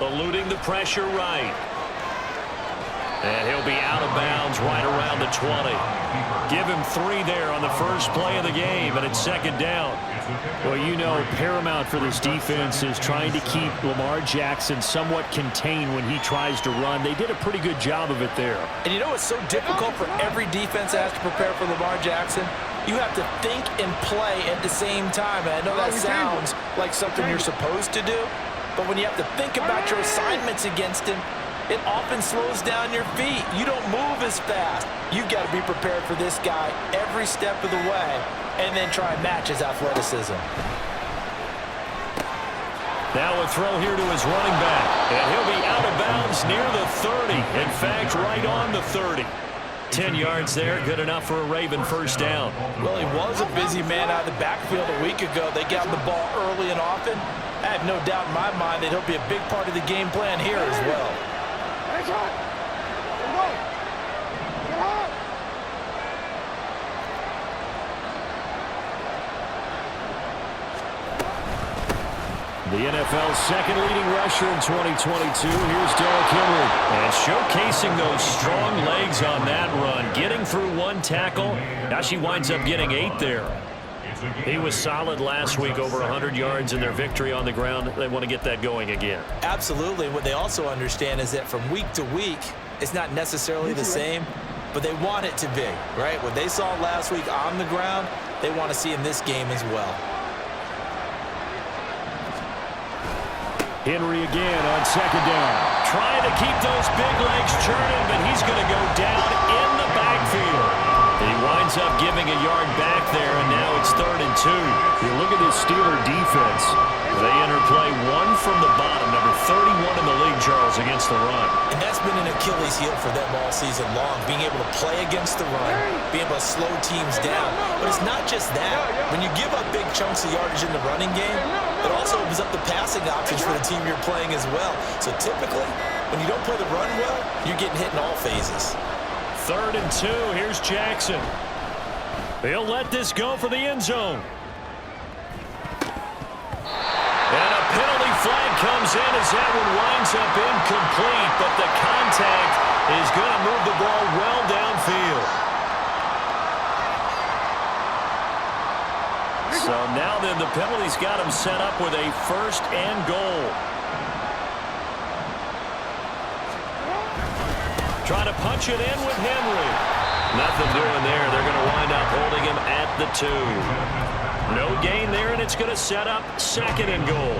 eluding the pressure right. And he'll be out of bounds right around the 20. Give him 3 there on the first play of the game, and it's second down. Well, you know, paramount for this defense is trying to keep Lamar Jackson somewhat contained when he tries to run. They did a pretty good job of it there. And you know it's so difficult for every defense that has to prepare for Lamar Jackson? You have to think and play at the same time. And I know that sounds like something you're supposed to do, but when you have to think about your assignments against him, it often slows down your feet. You don't move as fast. You've got to be prepared for this guy every step of the way and then try and match his athleticism. Now a throw here to his running back. And he'll be out of bounds near the 30. In fact, right on the 30. 10 yards there, good enough for a Raven first down. Well, he was a busy man out of the backfield a week ago. They got the ball early and often. I have no doubt in my mind that he'll be a big part of the game plan here as well. The NFL's second leading rusher in 2022. Here's Derrick Henry. And showcasing those strong legs on that run. Getting through 1 tackle. Now she winds up getting 8 there. He was solid last week, over 100 yards in their victory on the ground. They want to get that going again. Absolutely. What they also understand is that from week to week, it's not necessarily the same, but they want it to be, right? What they saw last week on the ground, they want to see in this game as well. Henry again on second down. Trying to keep those big legs churning, but he's going to go down in the backfield. He winds up giving a yard back there, and now it's 3rd and 2. You look at this Steeler defense. They enter play 1 from the bottom, number 31 in the league, Charles, against the run. And that's been an Achilles heel for them all season long, being able to play against the run, being able to slow teams down. But it's not just that. When you give up big chunks of yardage in the running game, it also opens up the passing options for the team you're playing as well. So typically, when you don't play the run well, you're getting hit in all phases. 3rd and 2. Here's Jackson. He'll let this go for the end zone. And a penalty flag comes in as that one winds up incomplete, but the contact is going to move the ball well downfield. So now then the penalty's got him set up with a 1st and goal. Trying to punch it in with Henry. Nothing doing there. They're going to wind up holding him at the 2. No gain there, and it's going to set up 2nd and goal.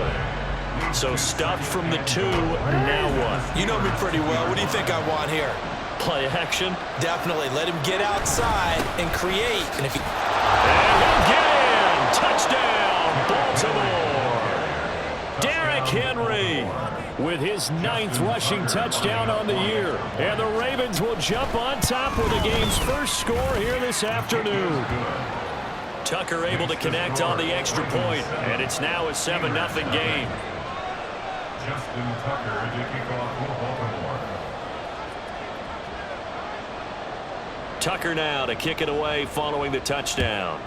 So stuffed from the 2, now what? You know me pretty well. What do you think I want here? Play action? Definitely. Let him get outside and create. And if he... And he'll get in! Touchdown, Baltimore! Derrick Henry with his 9th rushing touchdown on the year. And the Ravens will jump on top with the game's first score here this afternoon. Tucker able to connect on the extra point, and it's now a 7-0 game. Justin Tucker to kick off for Baltimore. Tucker now to kick it away following the touchdown.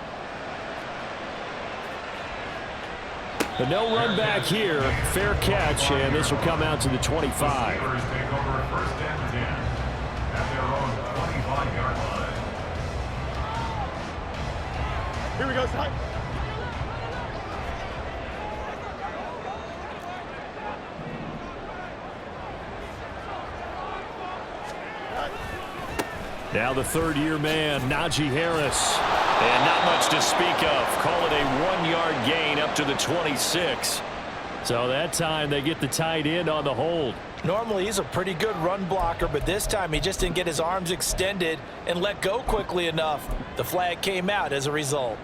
But no run back here. Fair catch, and this will come out to the 25. Steelers take over 1st and 10 at their own 25-yard line. Here we go, Ty. Now the 3rd-year man, Najee Harris. And not much to speak of. Call it a 1-yard gain up to the 26. So that time they get the tight end on the hold. Normally he's a pretty good run blocker, but this time he just didn't get his arms extended and let go quickly enough. The flag came out as a result.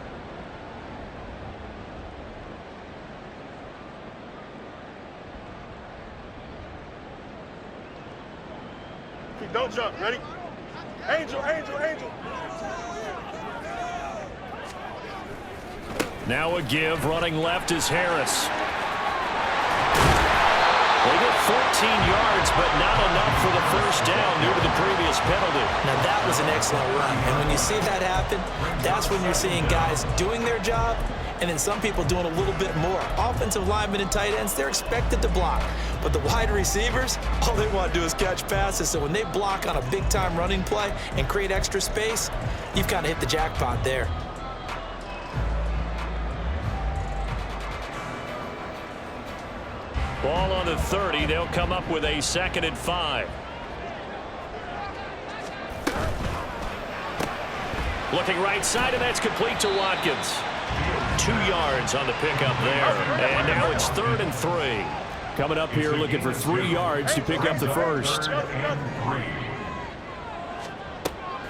Don't jump. Ready? Angel, Angel, Angel. Now a give. Running left is Harris. They get 14 yards, but not enough for the first down due to the previous penalty. Now that was an excellent run. And when you see that happen, that's when you're seeing guys doing their job and then some people doing a little bit more. Offensive linemen and tight ends, they're expected to block. But the wide receivers, all they want to do is catch passes. So when they block on a big-time running play and create extra space, you've kind of hit the jackpot there. Ball on the 30. They'll come up with a 2nd and 5. Looking right side, and that's complete to Watkins. 2 yards on the pickup there. And now it's 3rd and 3. Coming up here looking for 3 yards to pick up the first.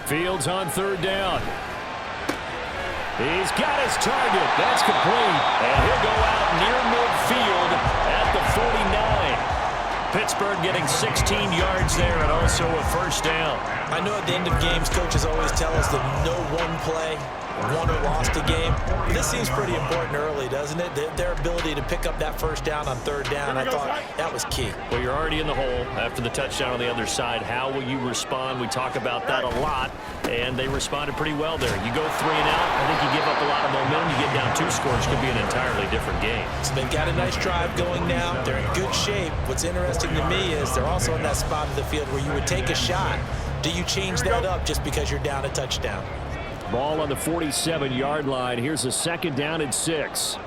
Fields on 3rd down. He's got his target. That's complete. And he'll go out near midfield at the 49. Pittsburgh getting 16 yards there and also a first down. I know at the end of games, coaches always tell us that no one play won or lost a game. But this seems pretty important early, doesn't it? Their ability to pick up that first down on 3rd down, I thought that was key. Well, you're already in the hole after the touchdown on the other side. How will you respond? We talk about that a lot, and they responded pretty well there. You go 3 and out, I think you give up a lot of momentum. You get down 2 scores, could be an entirely different game. So they've got a nice drive going now. They're in good shape. What's interesting to me is they're also in that spot of the field where you would take a shot. Do you change that up just because you're down a touchdown? Ball on the 47-yard line. Here's a 2nd down and 6.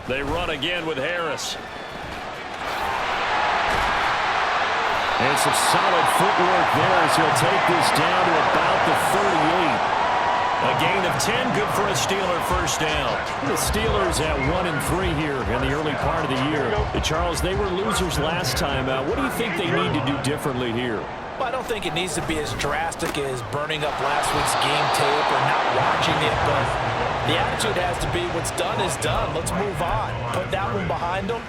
They run again with Harris. And some solid footwork there as he'll take this down to about the 38. A gain of 10, good for a Steeler first down. The Steelers at 1 and 3 here in the early part of the year. Charles, they were losers last time. What do you think they need to do differently here? Well, I don't think it needs to be as drastic as burning up last week's game tape or not watching it, but the attitude has to be what's done is done. Let's move on. Put that one behind them,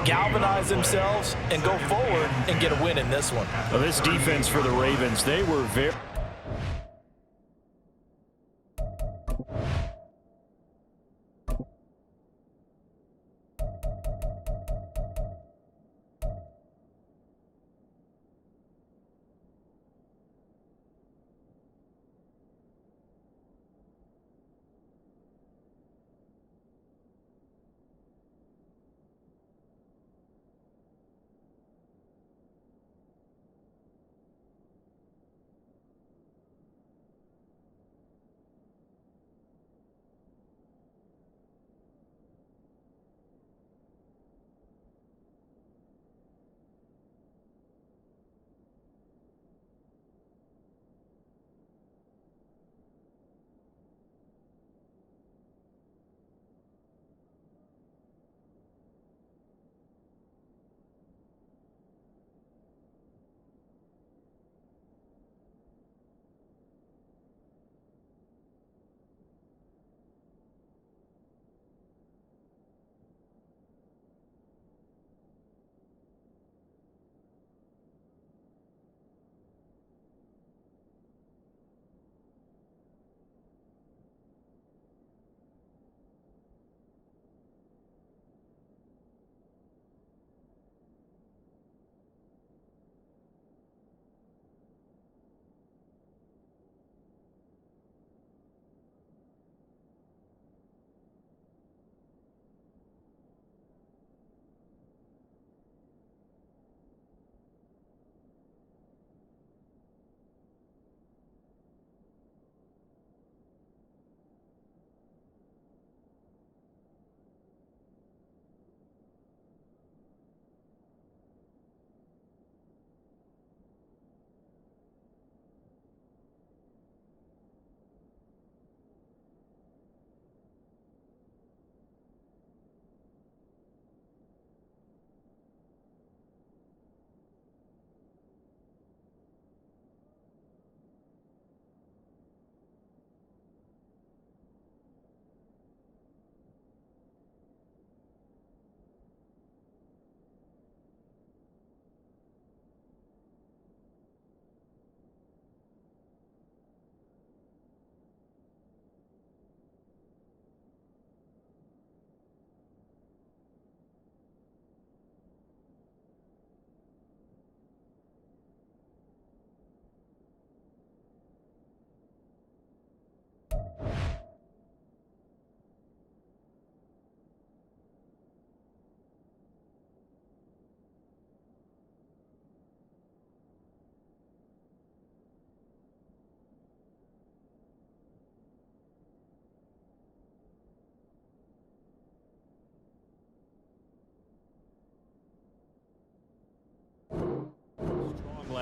galvanize themselves, and go forward and get a win in this one. Well, this defense for the Ravens, they were very...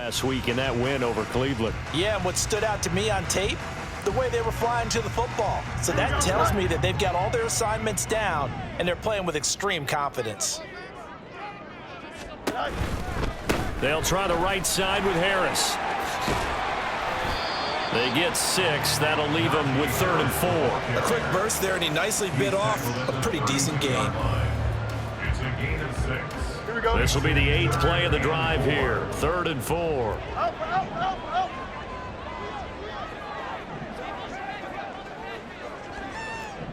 last week in that win over Cleveland. Yeah, and what stood out to me on tape, the way they were flying to the football. So that tells me that they've got all their assignments down, and they're playing with extreme confidence. They'll try the right side with Harris. They get 6. That'll leave them with 3rd and 4. A quick burst there, and he nicely bit off a pretty decent game. It's a gain of 6. Here we go. This will be the 8th play of the drive here. 3rd and 4. Out.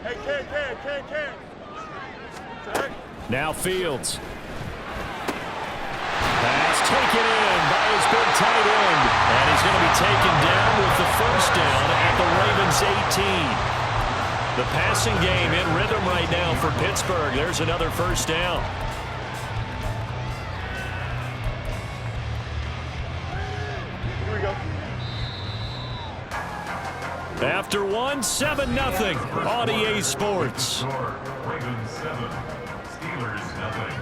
Hey, Ken. Now Fields. Pass taken in by his big tight end. And he's going to be taken down with the first down at the Ravens 18. The passing game in rhythm right now for Pittsburgh. There's another first down. Here we go. After 1, 7-0 on EA Sports. Score, Ravens 7, Steelers nothing.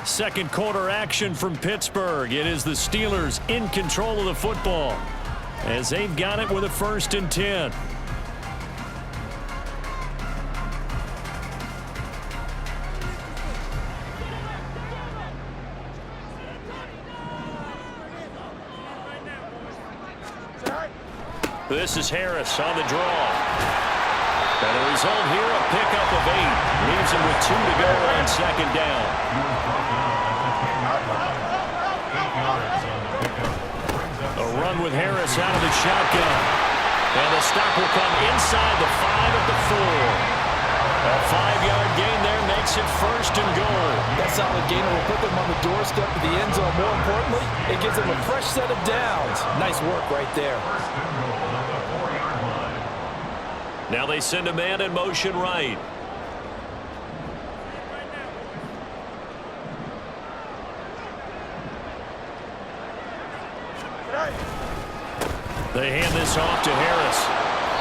Second quarter action from Pittsburgh. It is the Steelers in control of the football as they've got it with a 1st and 10. This is Harris on the draw. And the result here, a pickup of 8. Leaves him with 2 to go on 2nd down. A run with Harris out of the shotgun. And the stop will come inside the 5 at the 4. A 5-yard gain there makes it 1st and goal. That solid gainer will put them on the doorstep of the end zone. More importantly, it gives them a fresh set of downs. Nice work right there. Now they send a man in motion right. They hand this off to Harris.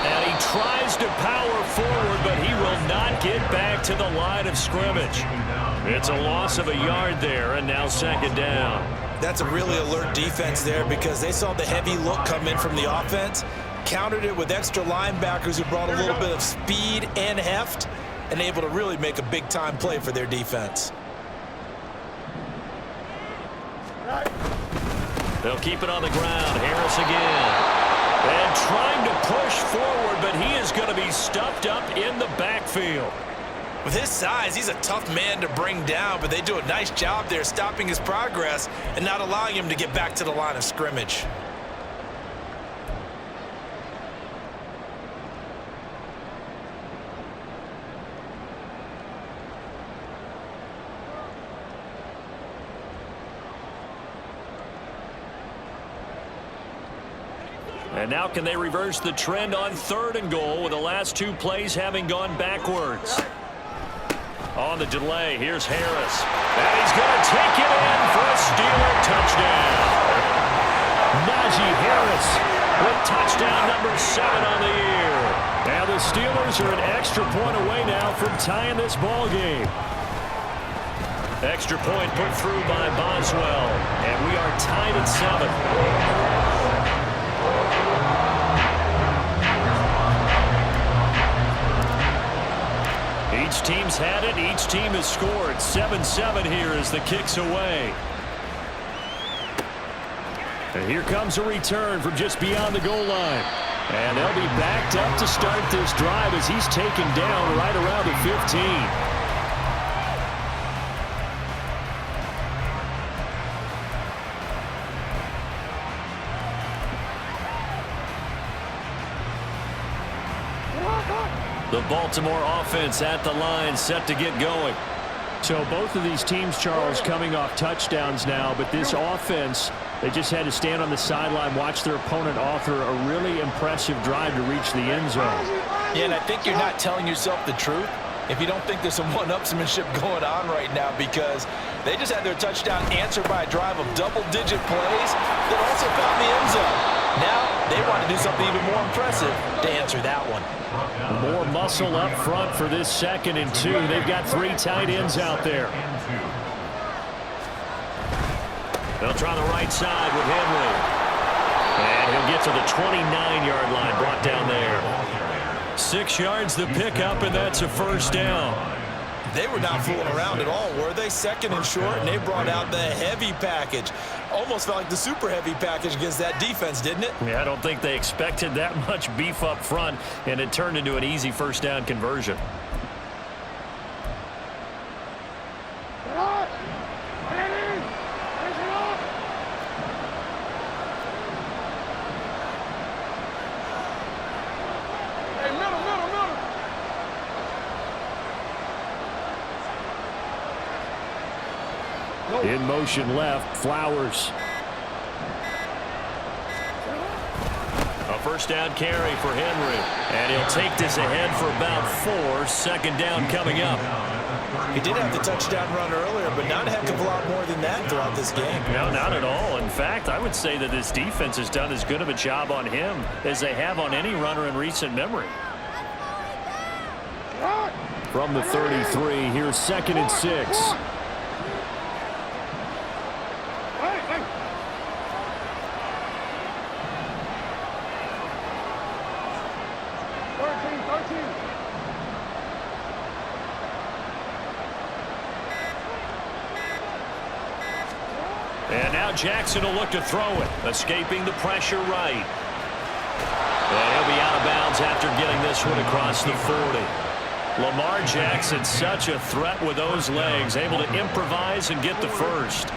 And he tries to power forward, but he will not get back to the line of scrimmage. It's a loss of a yard there, and now 2nd down. That's a really alert defense there because they saw the heavy look come in from the offense, countered it with extra linebackers who brought a little bit of speed and heft, and able to really make a big-time play for their defense. They'll keep it on the ground. Harris again. And trying to push forward, but he is going to be stuffed up in the backfield. With his size, he's a tough man to bring down, but they do a nice job there stopping his progress and not allowing him to get back to the line of scrimmage. And now can they reverse the trend on 3rd and goal with the last 2 plays having gone backwards? On the delay, here's Harris. And he's going to take it in for a Steeler touchdown. Najee Harris with touchdown number 7 on the year. And the Steelers are an extra point away now from tying this ball game. Extra point put through by Boswell. And we are tied at 7. Each team's had it. Each team has scored. 7-7 here as the kick's away. And here comes a return from just beyond the goal line. And they'll be backed up to start this drive as he's taken down right around the 15. The Baltimore offense at the line, set to get going. So both of these teams, Charles, coming off touchdowns now, but this offense, they just had to stand on the sideline, watch their opponent author a really impressive drive to reach the end zone. Yeah, and I think you're not telling yourself the truth if you don't think there's some one-upsmanship going on right now, because they just had their touchdown answered by a drive of double-digit plays that also found the end zone. Now they want to do something even more impressive to answer that one. More muscle up front for this 2nd and 2. They've got 3 tight ends out there. They'll try the right side with Henry. And he'll get to the 29-yard line, brought down there. 6 yards the pickup, and that's a first down. They were not fooling around at all, were they? Second and short, and they brought out the heavy package. Almost felt like the super heavy package against that defense, didn't it? Yeah, I don't think they expected that much beef up front, and it turned into an easy first down conversion. In motion left, Flowers. A first down carry for Henry. And he'll take this ahead for about 4. Second down coming up. He did have the touchdown run earlier, but not a heck of a lot more than that throughout this game. No, not at all. In fact, I would say that this defense has done as good of a job on him as they have on any runner in recent memory. From the 33, here's 2nd and 6. And now Jackson will look to throw it, escaping the pressure right. And he'll be out of bounds after getting this one across the 40. Lamar Jackson, such a threat with those legs, able to improvise and get the first.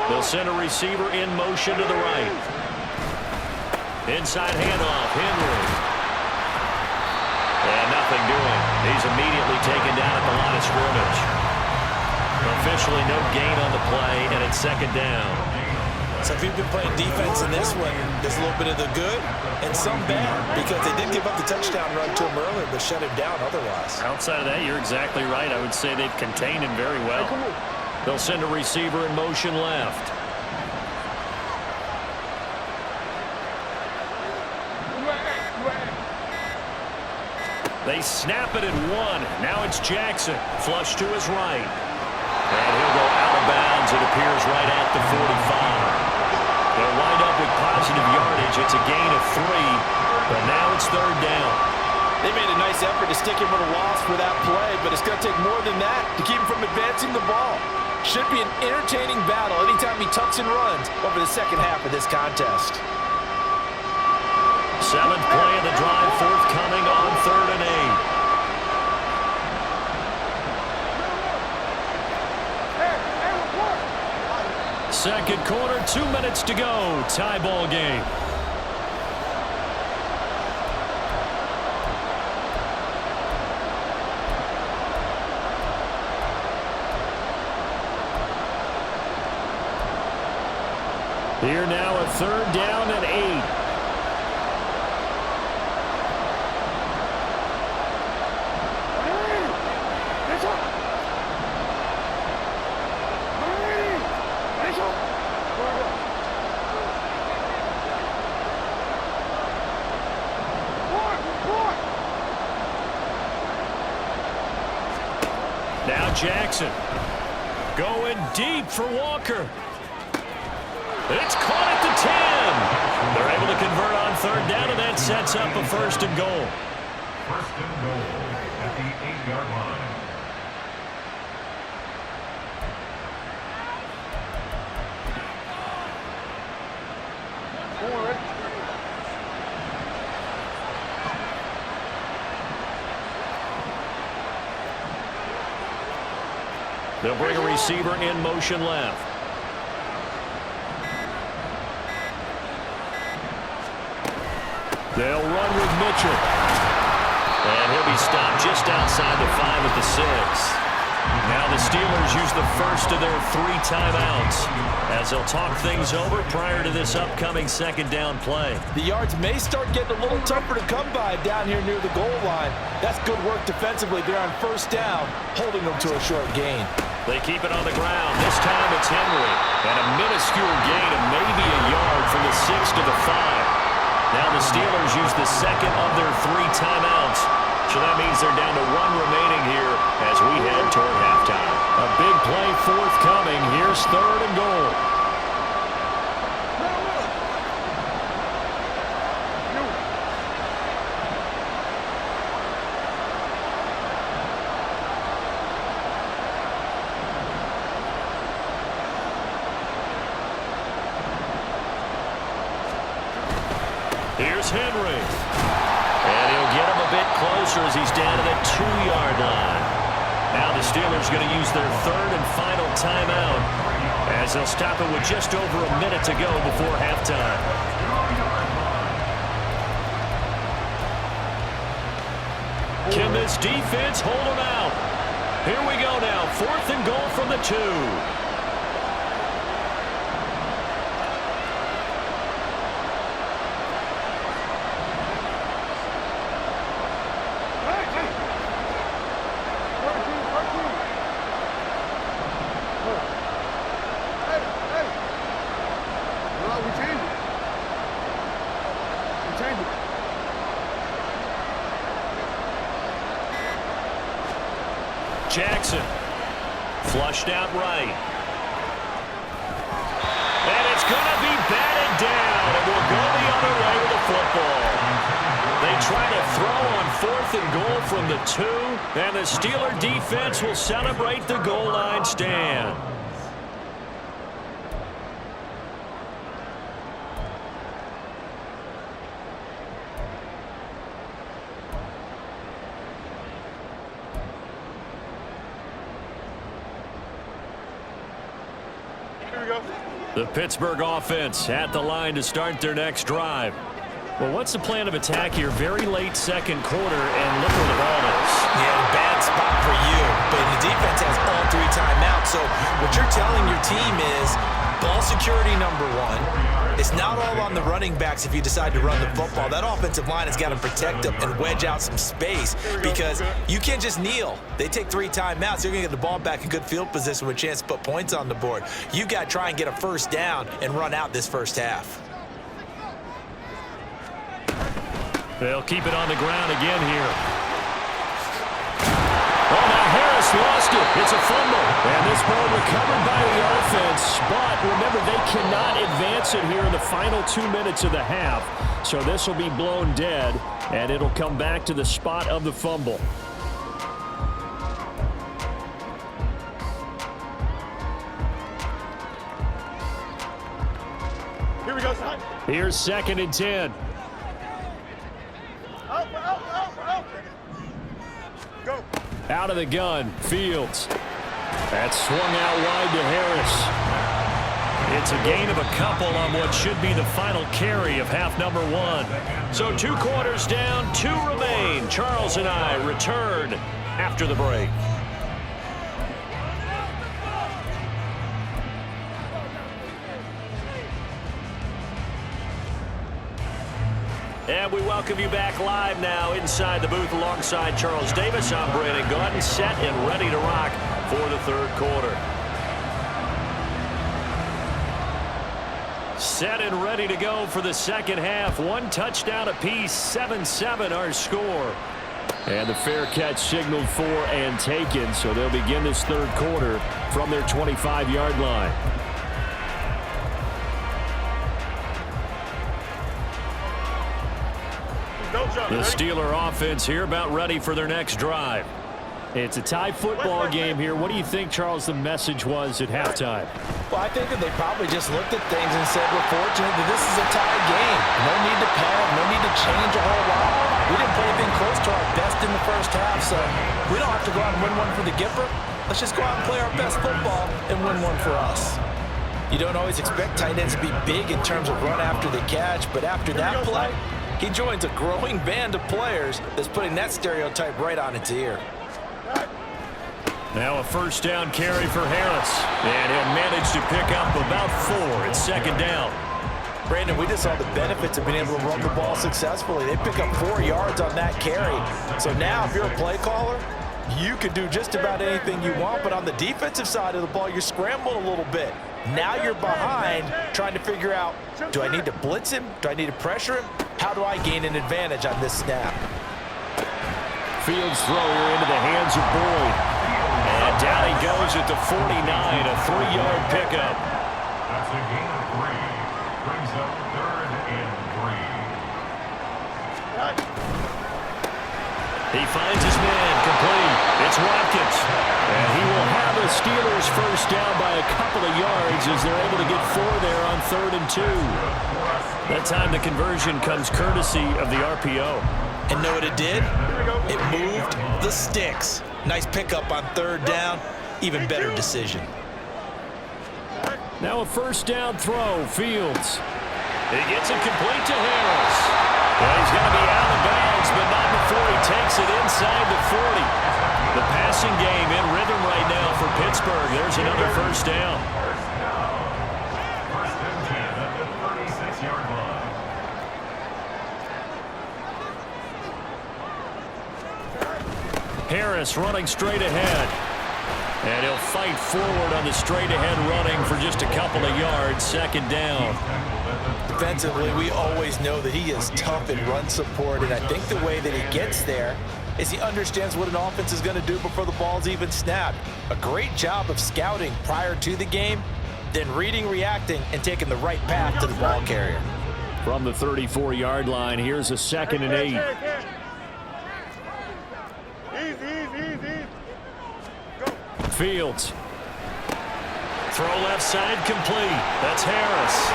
They'll send a receiver in motion to the right. Inside handoff, Henry. And nothing doing. He's immediately taken down at the line of scrimmage. Officially no gain on the play, and it's 2nd down. So if you've been playing defense in this one, there's a little bit of the good and some bad, because they did give up the touchdown run to him earlier, but shut him down otherwise. Outside of that, you're exactly right. I would say they've contained him very well. They'll send a receiver in motion left. They snap it at 1. Now it's Jackson. Flush to his right. And he'll go out of bounds. It appears right at the 45. They'll wind up with positive yardage. It's a gain of 3. But now it's 3rd down. They made a nice effort to stick him with a loss for that play, but it's going to take more than that to keep him from advancing the ball. Should be an entertaining battle anytime he tucks and runs over the second half of this contest. 7th play of the drive, forthcoming on 3rd and 8. Second quarter, 2 minutes to go. Tie ball game. Here now a 3rd down and 8. Now Jackson going deep for Walker. It's caught at the 10. They're able to convert on 3rd down, and that sets up a 1st and goal. 1st and goal at the 8-yard line. They'll bring a receiver in motion left. They'll run with Mitchell. And he'll be stopped just outside the 5 at the 6. Now the Steelers use the first of their 3 timeouts as they'll talk things over prior to this upcoming 2nd down play. The yards may start getting a little tougher to come by down here near the goal line. That's good work defensively. They're on 1st down, holding them to a short gain. They keep it on the ground. This time it's Henry. And a minuscule gain of maybe a yard from the 6 to the 5. Now the Steelers use the second of their 3 timeouts. So that means they're down to 1 remaining here as we head toward halftime. A big play forthcoming. Here's 3rd and goal. Here's Henry. And he'll get him a bit closer as he's down to the 2-yard line. Now the Steelers going to use their 3rd and final timeout as they'll stop it with just over a minute to go before halftime. Can this defense hold them out? Here we go now. 4th and goal from the 2. Jackson, flushed out right. And it's going to be batted down, and we'll go the other way with the football. They try to throw on 4th and goal from the 2, and the Steeler defense will celebrate the goal line stand. The Pittsburgh offense at the line to start their next drive. Well, what's the plan of attack here? Very late 2nd quarter, and look where the ball is. Yeah, bad spot for you. But the defense has all 3 timeouts. So what you're telling your team is ball security number 1. It's not all on the running backs if you decide to run the football. That offensive line has got to protect them and wedge out some space because you can't just kneel. They take 3 timeouts. You're going to get the ball back in good field position with a chance to put points on the board. You got to try and get a 1st down and run out this first half. They'll keep it on the ground again here. Oh, now Harris lost it. It's a fumble. And this ball recovered by the offense. But remember, they cannot advance it here in the final 2 minutes of the half. So this will be blown dead, and it'll come back to the spot of the fumble. Here we go, son. Here's 2nd and 10. Out. Go. Out of the gun, Fields. That's swung out wide to Harris. It's a gain of a couple on what should be the final carry of half number 1. So 2 quarters down, 2 remain. Charles and I return after the break. And we welcome you back live now inside the booth alongside Charles Davis. I'm Brandon Gaudin, set and ready to rock for the 3rd quarter. Set and ready to go for the 2nd half. 1 touchdown apiece, 7-7 our score. And the fair catch signaled for and taken, so they'll begin this 3rd quarter from their 25-yard line. The Steeler offense here about ready for their next drive. It's a tie football game here. What do you think, Charles, the message was at halftime? Well, I think that they probably just looked at things and said, we're fortunate that this is a tie game. No need to panic, no need to change a whole lot. We didn't play anything close to our best in the first half, so we don't have to go out and win one for the Gipper. Let's just go out and play our best football and win one for us. You don't always expect tight ends to be big in terms of run after the catch, but after that play, he joins a growing band of players that's putting that stereotype right on its ear. Now a 1st down carry for Harris. And he'll manage to pick up about 4. It's 2nd down. Brandon, we just saw the benefits of being able to run the ball successfully. They pick up 4 yards on that carry. So now if you're a play caller, you can do just about anything you want. But on the defensive side of the ball, you're scrambling a little bit. Now you're behind, trying to figure out, do I need to blitz him? Do I need to pressure him? How do I gain an advantage on this snap? Fields throw here into the hands of Boyd. And down he goes at the 49, a 3-yard pickup. That's a gain of 3. Brings up 3rd and 3. He finds his man complete. It's Watkins. And he will have the Steelers first down by a couple of yards as they're able to get 4 there on 3rd and 2. That time the conversion comes courtesy of the RPO. And know what it did? It moved the sticks. Nice pickup on 3rd down. Even better decision. Now a first down throw. Fields. He gets it complete to Harris. Well, he's going to be out of bounds, but not before he takes it inside the 40. The passing game in rhythm right now for Pittsburgh. There's another first down. First and 10 at the 36-yard line. Harris running straight ahead. And he'll fight forward on the straight-ahead running for just a couple of yards. Second down. Defensively, we always know that he is tough in run support, and I think the way that he gets there is he understands what an offense is going to do before the ball's even snapped. A great job of scouting prior to the game, then reading, reacting, and taking the right path to the ball carrier. From the 34-yard line, here's a 2nd and 8. Easy. Fields. Throw left side complete. That's Harris.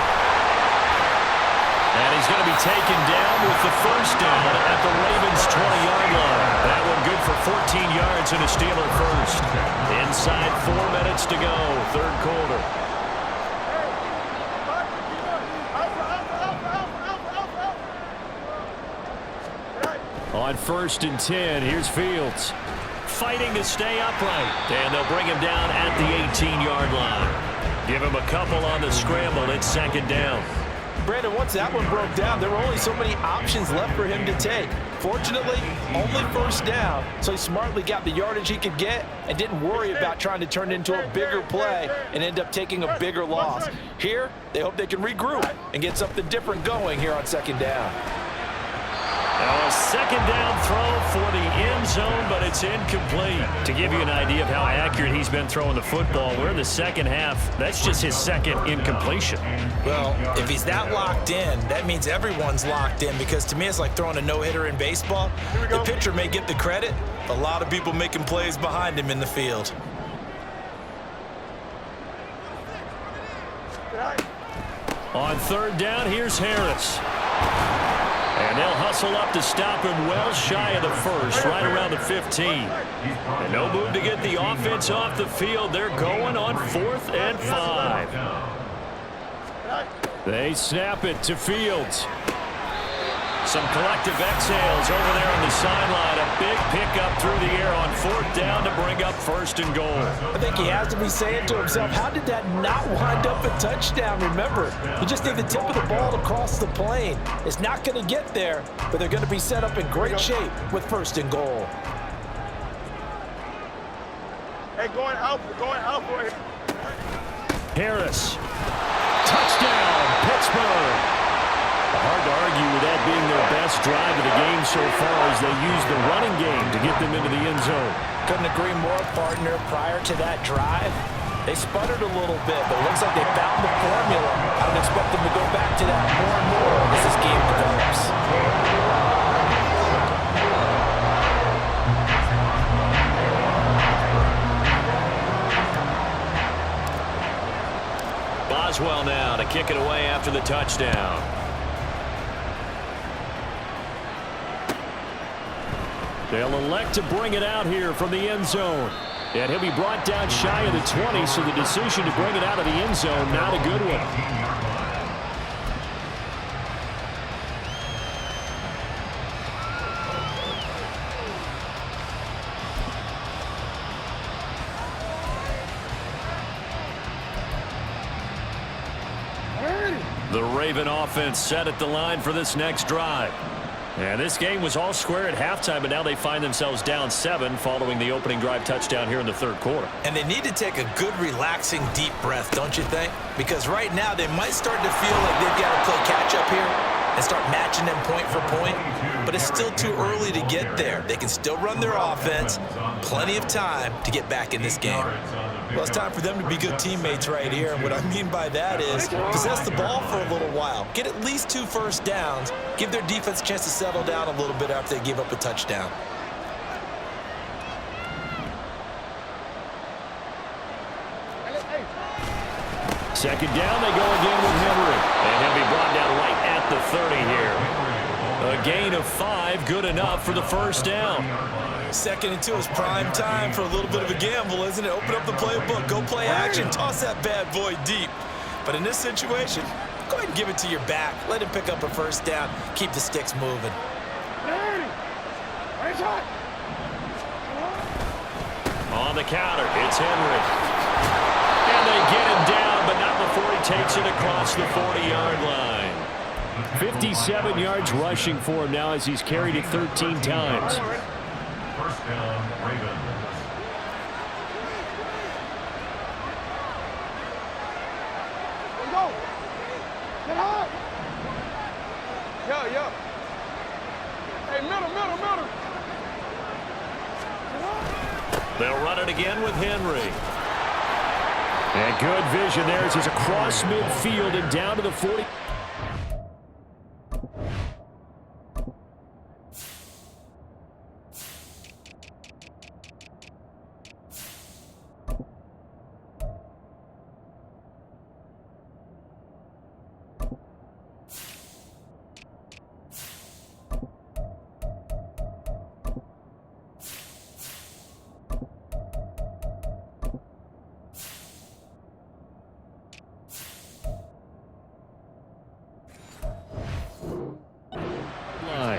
And he's going to be taken down with the first down at the Ravens' 20-yard line. That one good for 14 yards and a Steeler first. Inside 4 minutes to go, 3rd quarter. On 1st and 10, here's Fields. Fighting to stay upright. And they'll bring him down at the 18-yard line. Give him a couple on the scramble. It's 2nd down. Brandon, once that one broke down, there were only so many options left for him to take. Fortunately, only first down, so he smartly got the yardage he could get and didn't worry about trying to turn it into a bigger play and end up taking a bigger loss. Here, they hope they can regroup and get something different going here on 2nd down. Now a 2nd down throw for the end zone, but it's incomplete. To give you an idea of how accurate he's been throwing the football, we're in the second half. That's just his 2nd incompletion. Well, if he's that locked in, that means everyone's locked in, because to me it's like throwing a no-hitter in baseball. The pitcher may get the credit, a lot of people making plays behind him in the field. On 3rd down, here's Harris. And they'll hustle up to stop him well shy of the first, right around the 15. And no move to get the offense off the field. They're going on 4th and 5. They snap it to Fields. Some collective exhales over there on the sideline. A big pickup through the air on 4th down to bring up 1st and goal. I think he has to be saying to himself, how did that not wind up a touchdown? Remember, you just need the tip of the ball to cross the plane. It's not going to get there, but they're going to be set up in great shape with 1st and goal. Hey, going out for it. Harris. Touchdown, Pittsburgh. Hard to argue with that being their best drive of the game so far as they use the running game to get them into the end zone. Couldn't agree more, partner. Prior to that drive, they sputtered a little bit, but it looks like they found the formula. I would expect them to go back to that more and more as this game develops. Boswell now to kick it away after the touchdown. They'll elect to bring it out here from the end zone. And he'll be brought down shy of the 20, so the decision to bring it out of the end zone, not a good one. The Raven offense set at the line for this next drive. And this game was all square at halftime, but now they find themselves down 7 following the opening drive touchdown here in the third quarter. And they need to take a good, relaxing, deep breath, don't you think? Because right now they might start to feel like they've got to play catch-up here and start matching them point for point. But it's still too early to get there. They can still run their offense. Plenty of time to get back in this game. Well, it's time for them to be good teammates right here. And what I mean by that is possess the ball for a little while. Get at least 2 first downs. Give their defense a chance to settle down a little bit after they give up a touchdown. Second down, they go again with Henry. And he'll be brought down right at the 30 here. A gain of 5, good enough for the first down. 2nd and 2 is prime time for a little bit of a gamble, isn't it? Open up the playbook, go play action, toss that bad boy deep. But in this situation, go ahead and give it to your back. Let him pick up a first down. Keep the sticks moving. On the counter, it's Henry. And they get him down, but not before he takes it across the 40-yard line. 57 yards rushing for him now as he's carried it 13 times. First down, Ravens. Go. Get high. Yeah. Hey, middle. They'll run it again with Henry. And good vision there as he's across midfield and down to the 40. line.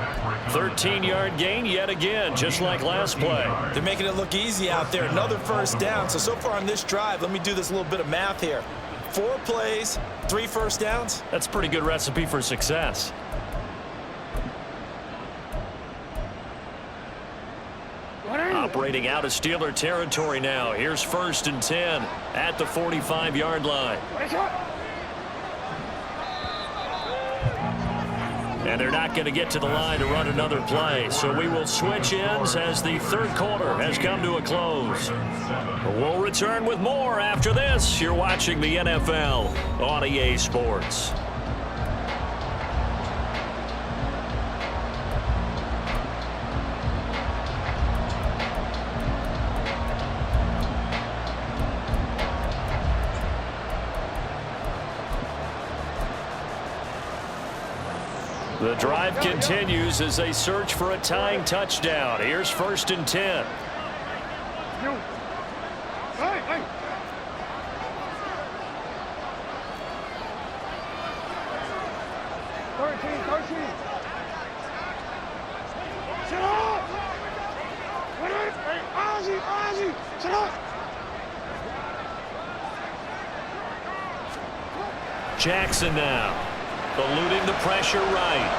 13-yard gain yet again, just like last play. They're making it look easy out there. Another first down. So far on this drive, let me do this little bit of math here. 4 plays, 3 first downs. That's a pretty good recipe for success. Operating out of Steeler territory now. Here's 1st and 10 at the 45-yard line. And they're not going to get to the line to run another play. So we will switch ends as the third quarter has come to a close. We'll return with more after this. You're watching the NFL on EA Sports. The drive continues as they search for a tying touchdown. Here's 1st and 10. Hey. 13. Sit up. Hey, Ozzie, sit up. Jackson now, eluding the pressure right.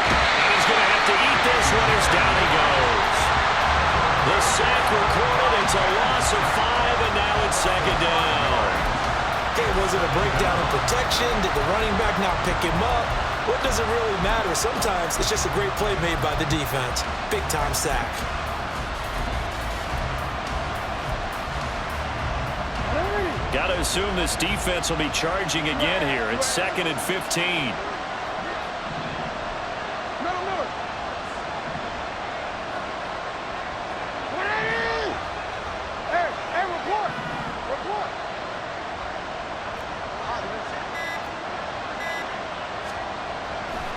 And he's going to have to eat this one as down he goes. The sack recorded. It's a loss of 5, and now it's 2nd down. Okay, was it a breakdown in protection? Did the running back not pick him up? What does it really matter? Sometimes it's just a great play made by the defense. Big-time sack. Got to assume this defense will be charging again here. It's 2nd and 15. Middle. Hey, report.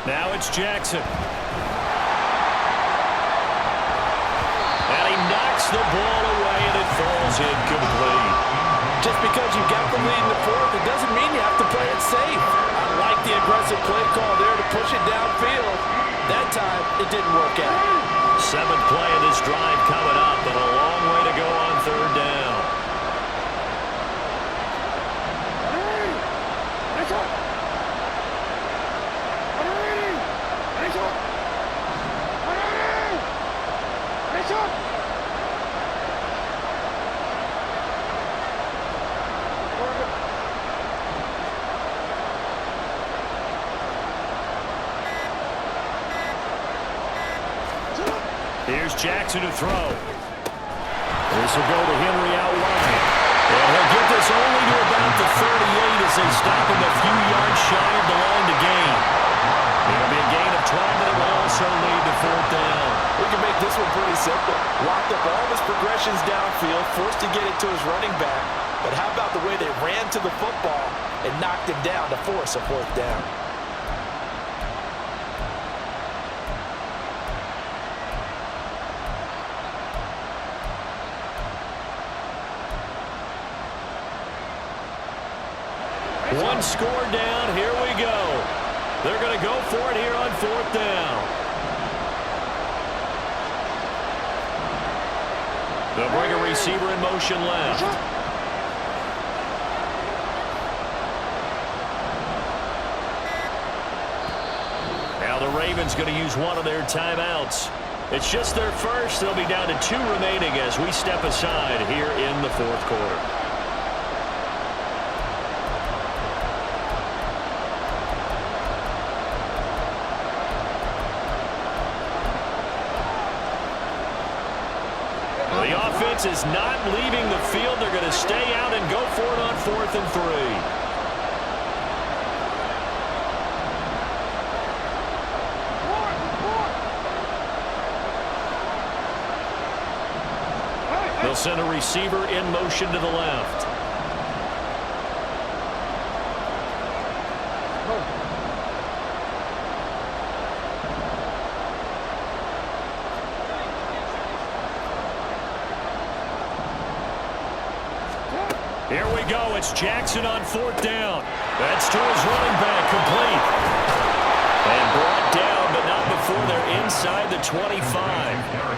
Now it's Jackson. And he knocks the ball away, and it falls incomplete. Just because you got the lead in the 4th, it doesn't mean you have to play it safe. I like the aggressive play call there to push it downfield. That time, it didn't work out. 7th play of this drive coming up, but a long way to go on 3rd down. Here's Jackson to throw. This will go to Henry out wide. And he'll get this only to about the 38 as they stop him a few yards shy of the line to gain. It'll be a gain of 12, but it will also lead to 4th down. We can make this one pretty simple. Locked up all of his progressions downfield, forced to get it to his running back. But how about the way they ran to the football and knocked him down to force a 4th down? One score down. Here we go. They're going to go for it here on 4th down. They'll bring a receiver in motion left. Now the Ravens going to use one of their timeouts. It's just their first. They'll be down to 2 remaining as we step aside here in the 4th quarter. The offense is not leaving the field. They're going to stay out and go for it on 4th and 3. They'll send a receiver in motion to the left. Here we go. It's Jackson on 4th down. That's to his running back, complete. And brought down, but not before they're inside the 25.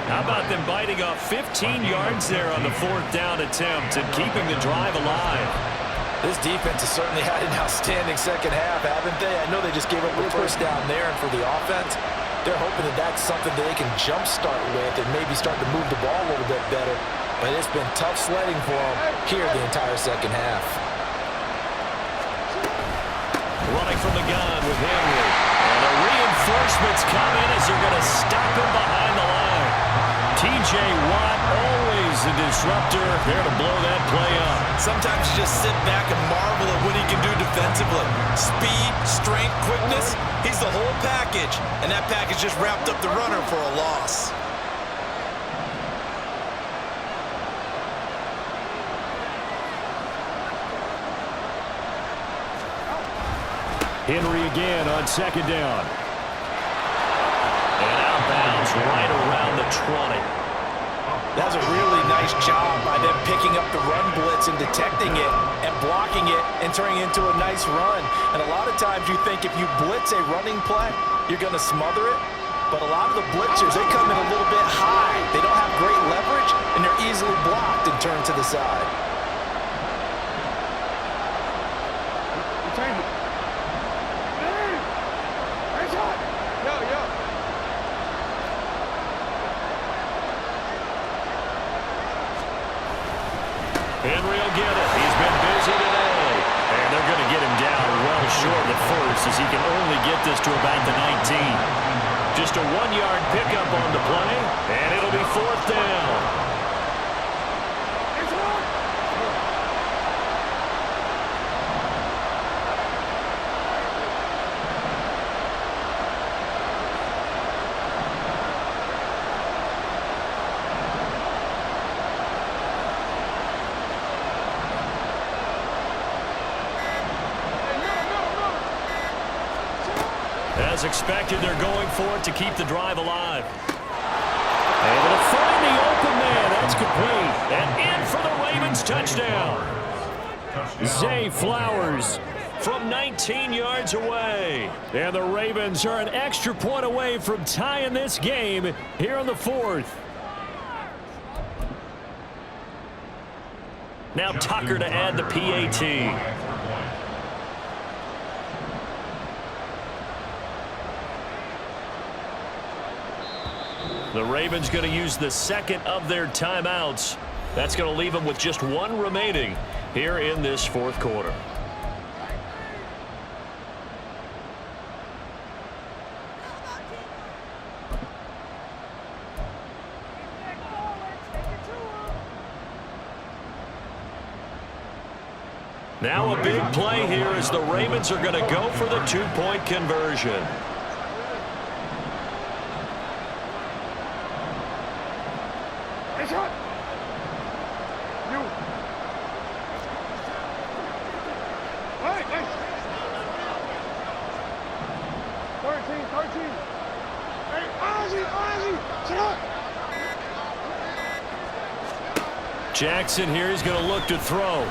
How about them biting off 15 yards there on the 4th down attempt and keeping the drive alive? This defense has certainly had an outstanding second half, haven't they? I know they just gave up a 1st down there, and for the offense, they're hoping that that's something that they can jumpstart with and maybe start to move the ball a little bit better. But it's been tough sledding for them here the entire second half. Running from the gun with Henry. And the reinforcements come in as they're going to stop him behind the line. T.J. Watt, always a disruptor, there to blow that play up. Sometimes you just sit back and marvel at what he can do defensively. Speed, strength, quickness, he's the whole package. And that package just wrapped up the runner for a loss. Henry again on 2nd down. And outbounds right around the 20. That's a really nice job by them picking up the run blitz and detecting it and blocking it and turning it into a nice run. And a lot of times you think if you blitz a running play, you're going to smother it. But a lot of the blitzers, they come in a little bit high. They don't have great leverage, and they're easily blocked and turned to the side. Henry will get it. He's been busy today. And they're going to get him down well short at first as he can only get this to about the 19. Just a 1-yard pickup on the play, and it'll be 4th down. As expected, they're going for it to keep the drive alive. Able to find the open man. That's complete. And in for the Ravens touchdown. Zay Flowers from 19 yards away. And the Ravens are an extra point away from tying this game here in the 4th. Now Tucker to add the PAT. The Ravens going to use the second of their timeouts. That's going to leave them with just 1 remaining here in this 4th quarter. Now a big play here as the Ravens are going to go for the two-point conversion. Hey, shot. You. Hey, hey. 13. Hey, Ozzie, sit up. Jackson here is going to look to throw.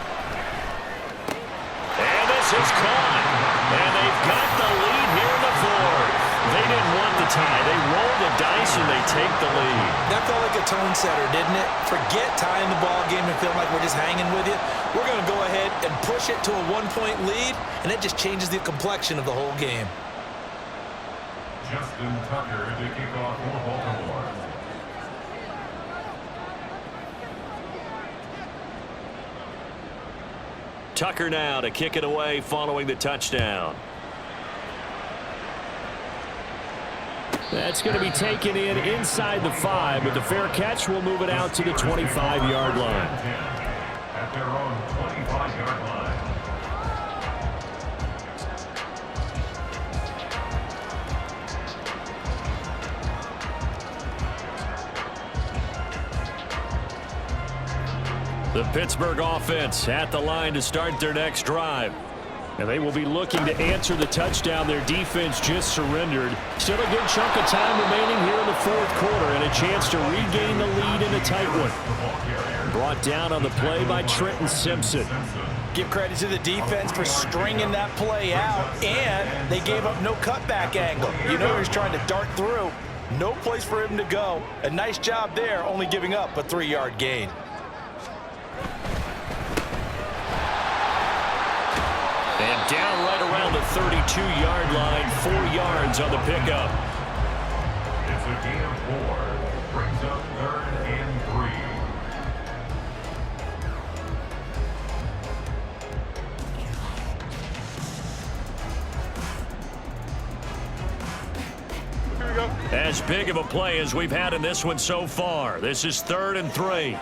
And this is caught. And they've got the lead here in the fourth. They didn't want the tie. They roll the dice and they take the lead. That felt like a tone setter, didn't it? Forget tying the ball game and feeling like we're just hanging with you. We're going to go ahead and push it to a one-point lead, and it just changes the complexion of the whole game. Justin Tucker to kick off for Baltimore. Tucker now to kick it away following the touchdown. That's going to be taken in inside the 5, but the fair catch will move it out to the 25-yard line. At their own 25-yard line. The Pittsburgh offense at the line to start their next drive. And they will be looking to answer the touchdown their defense just surrendered. Still a good chunk of time remaining here in the fourth quarter and a chance to regain the lead in a tight one. Brought down on the play by Trenton Simpson. Give credit to the defense for stringing that play out, and they gave up no cutback angle. You know he was trying to dart through. No place for him to go. A nice job there, only giving up a 3-yard gain. And down right around the 32-yard line, 4 yards on the pickup. It's a gain of 4. Brings up 3rd and 3. Here we go. As big of a play as we've had in this one so far. This is 3rd and 3.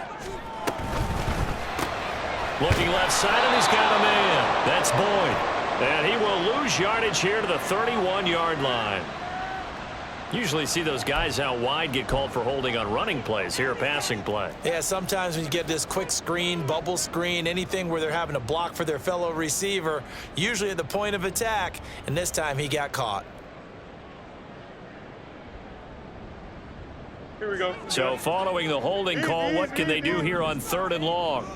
Looking left side, and he's got a man. That's Boyd. And he will lose yardage here to the 31-yard line. Usually see those guys out wide get called for holding on running plays. Here a passing play. Yeah, sometimes when you get this quick screen, bubble screen, anything where they're having to block for their fellow receiver, usually at the point of attack, and this time he got caught. Here we go. So following the holding call, what can they do here on 3rd and long?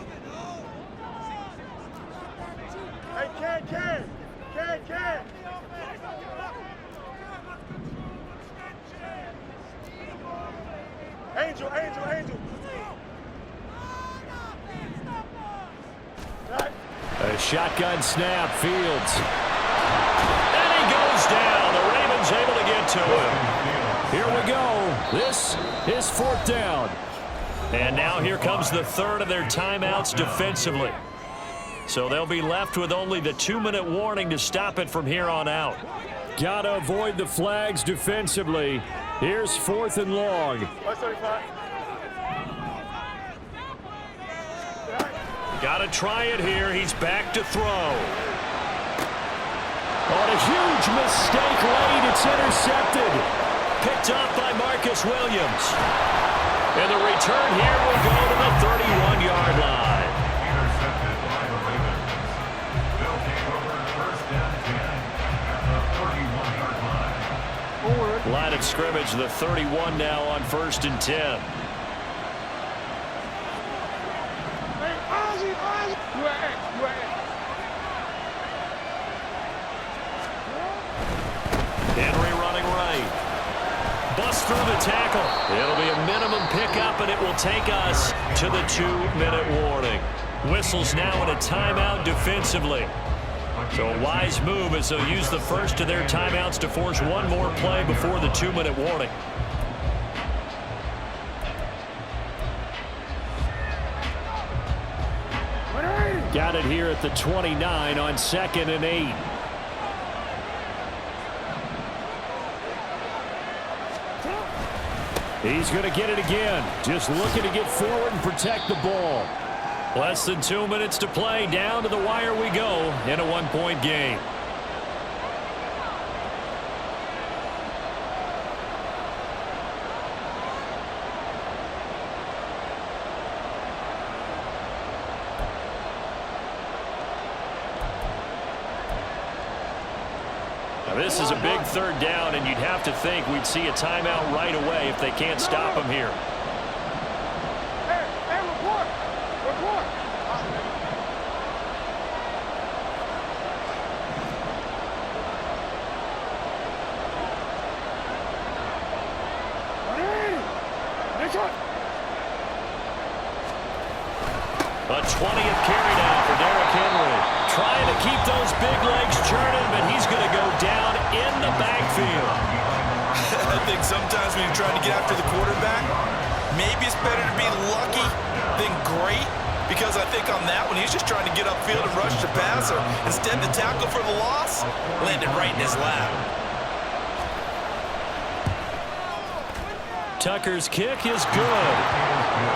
Hey, Ken. Angel. A shotgun snap, Fields. And he goes down. The Ravens able to get to him. Here we go. This is 4th down. And now here comes the 3rd of their timeouts defensively. So they'll be left with only the 2-minute warning to stop it from here on out. Got to avoid the flags defensively. Here's 4th and long. 135. Got to try it here. He's back to throw. On a huge mistake late. It's intercepted. Picked up by Marcus Williams. And the return here will go to the 31-yard line. Intercepted by the Ravens. They'll take over 1st and 10 at the 31-yard line. Line of scrimmage, the 31 now on 1st and 10. Hey, Ozzie. You at. Henry running right. Bust through the tackle. It'll be a minimum pickup, and it will take us to the 2-minute warning. Whistles now in a timeout defensively. So a wise move as they'll use the first of their timeouts to force one more play before the 2-minute warning. Got it here at the 29 on 2nd and 8. He's going to get it again. Just looking to get forward and protect the ball. Less than 2 minutes to play. Down to the wire we go in a one-point game. Now this is a big third down, and you'd have to think we'd see a timeout right away if they can't stop him here. Hey, report. Report. A 20th carry now for Derrick Henry. Trying to keep those big legs churning, but he's going to go down in the backfield. I think sometimes when you're trying to get after the quarterback, maybe it's better to be lucky than great, because I think on that one, he's just trying to get upfield and rush the passer. Instead, the tackle for the loss landed right in his lap. Tucker's kick is good.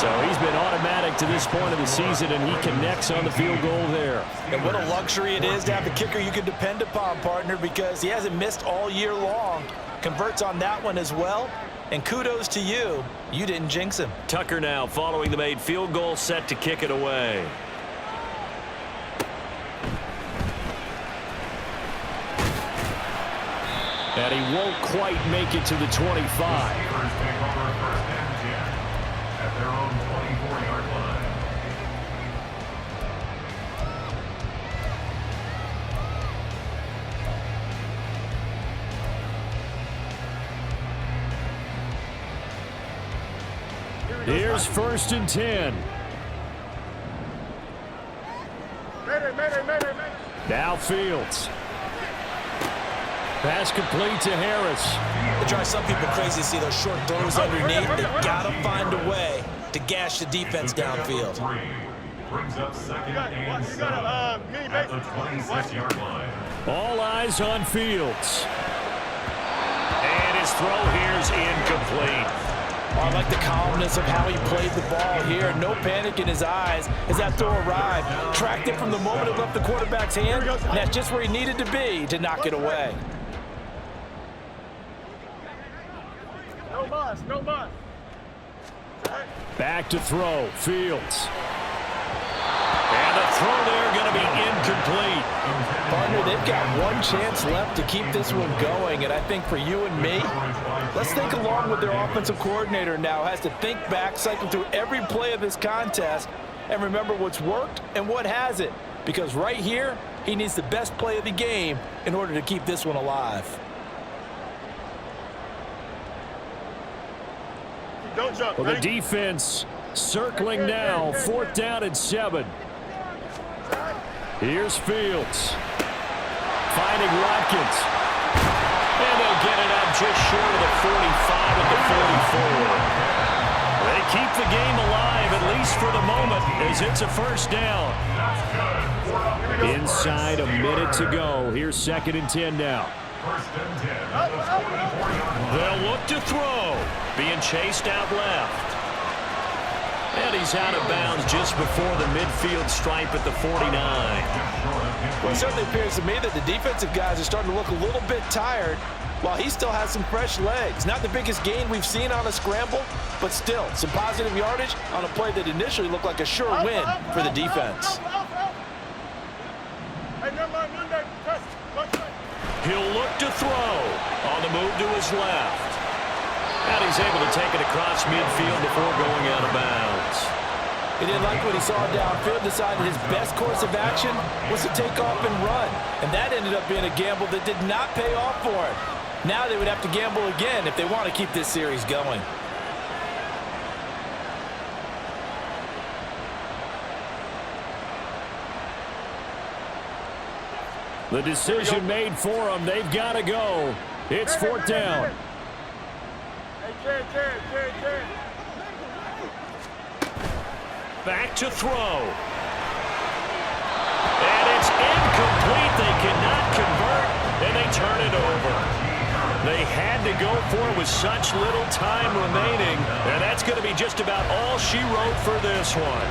So he's been automatic to this point of the season, and he connects on the field goal there. And what a luxury it is to have a kicker you can depend upon, partner, because he hasn't missed all year long. Converts on that one as well. And kudos to you. You didn't jinx him. Tucker now following the made field goal, set to kick it away. And he won't quite make it to the 25. At their own 24-yard line. Here's 1st and 10. Mayday. Now Fields. Pass complete to Harris. It drives some people crazy to see those short throws underneath. They got to find a way to gash the defense downfield. Brings up second and 7 at the 26-yard line. All eyes on Fields. And his throw here's incomplete. Oh, I like the calmness of how he played the ball here. No panic in his eyes as that throw arrived. Tracked it from the moment it left the quarterback's hand, and that's just where he needed to be to knock it away. No bus. Back to throw. Fields. And the throw there going to be incomplete. Partner, they've got one chance left to keep this one going, and I think for you and me, let's think along with their offensive coordinator now. Has to think back, cycle through every play of this contest, and remember what's worked and what hasn't. Because right here, he needs the best play of the game in order to keep this one alive. Don't jump. Well, the defense circling now. 4th down and 7. Here's Fields. Finding Watkins. And they'll get it up just short of the 45 at the 44. They keep the game alive, at least for the moment, as it's a 1st down. Inside a minute to go. Here's 2nd and 10 now. 1st and 10. They'll look to throw. Being chased out left. And he's out of bounds just before the midfield stripe at the 49. Well, it certainly appears to me that the defensive guys are starting to look a little bit tired while he still has some fresh legs. Not the biggest gain we've seen on a scramble, but still some positive yardage on a play that initially looked like a sure win for the defense. He'll look to throw on the move to his left. And he's able to take it across midfield before going out of bounds. He didn't like what he saw downfield, decided his best course of action was to take off and run. And that ended up being a gamble that did not pay off for him. Now they would have to gamble again if they want to keep this series going. The decision made for them. They've got to go. It's 4th down. Back to throw. And it's incomplete. They cannot convert, and they turn it over. They had to go for it with such little time remaining, and that's going to be just about all she wrote for this one.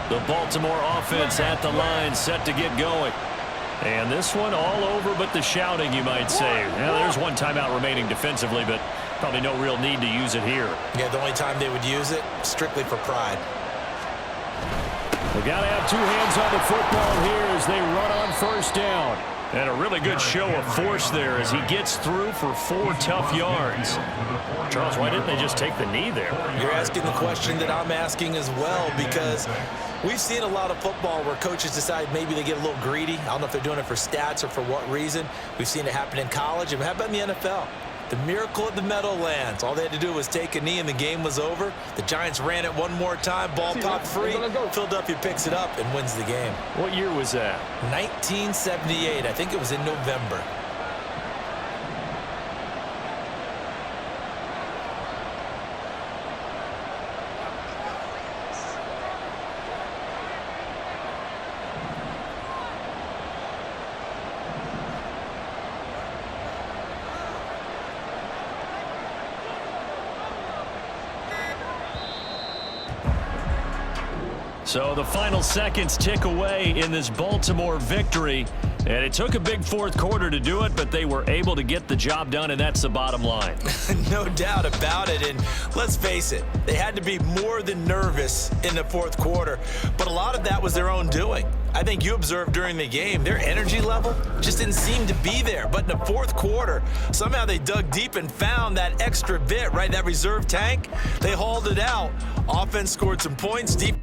The Baltimore offense at the line, set to get going. And this one all over but the shouting, you might say. Now, there's one timeout remaining defensively, but probably no real need to use it here. Yeah, the only time they would use it, strictly for pride. They got to have two hands on the football here as they run on first down. And a really good show of force there as he gets through for 4 tough yards. Charles, why didn't they just take the knee there? You're asking the question that I'm asking as well, because we've seen a lot of football where coaches decide maybe they get a little greedy. I don't know if they're doing it for stats or for what reason. We've seen it happen in college. And how about in the NFL? The miracle of the Meadowlands. All they had to do was take a knee and the game was over. The Giants ran it one more time. Ball popped free. Philadelphia picks it up and wins the game. What year was that? 1978. I think it was in November. So the final seconds tick away in this Baltimore victory. And it took a big fourth quarter to do it, but they were able to get the job done, and that's the bottom line. No doubt about it. And let's face it, they had to be more than nervous in the fourth quarter. But a lot of that was their own doing. I think you observed during the game, their energy level just didn't seem to be there. But in the fourth quarter, somehow they dug deep and found that extra bit, right? That reserve tank. They hauled it out. Offense scored some points deep.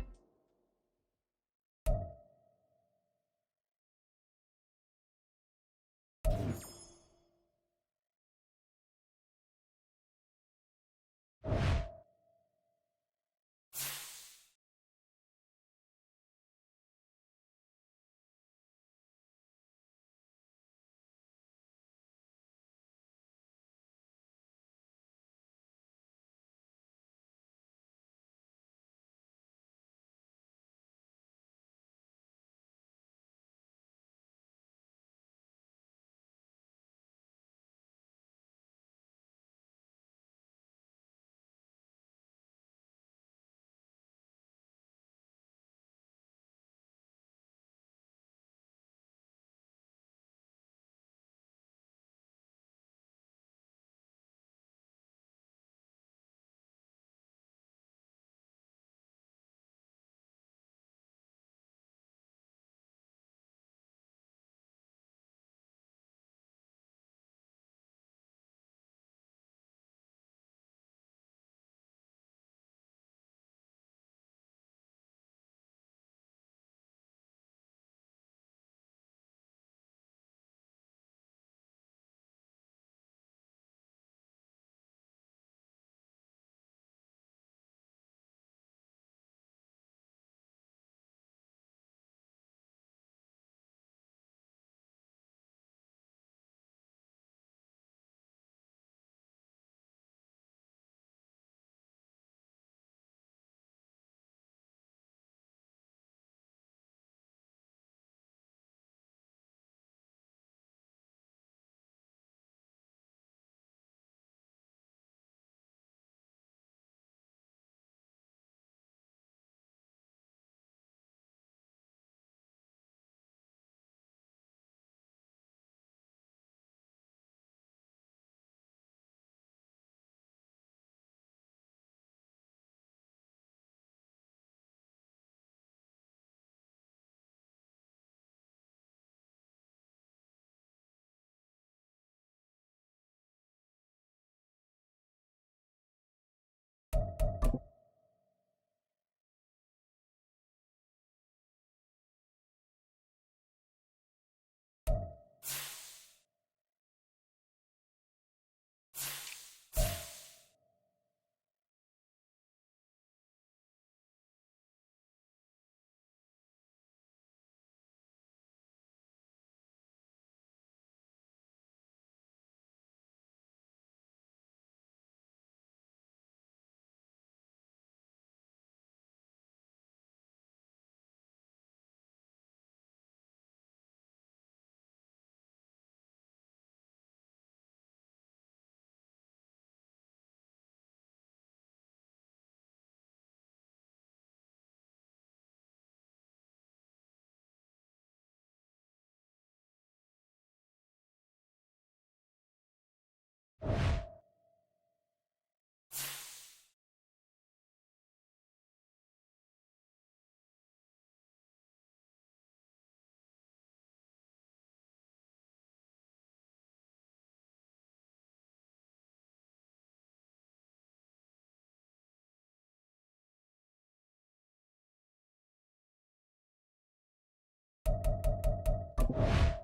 Bye.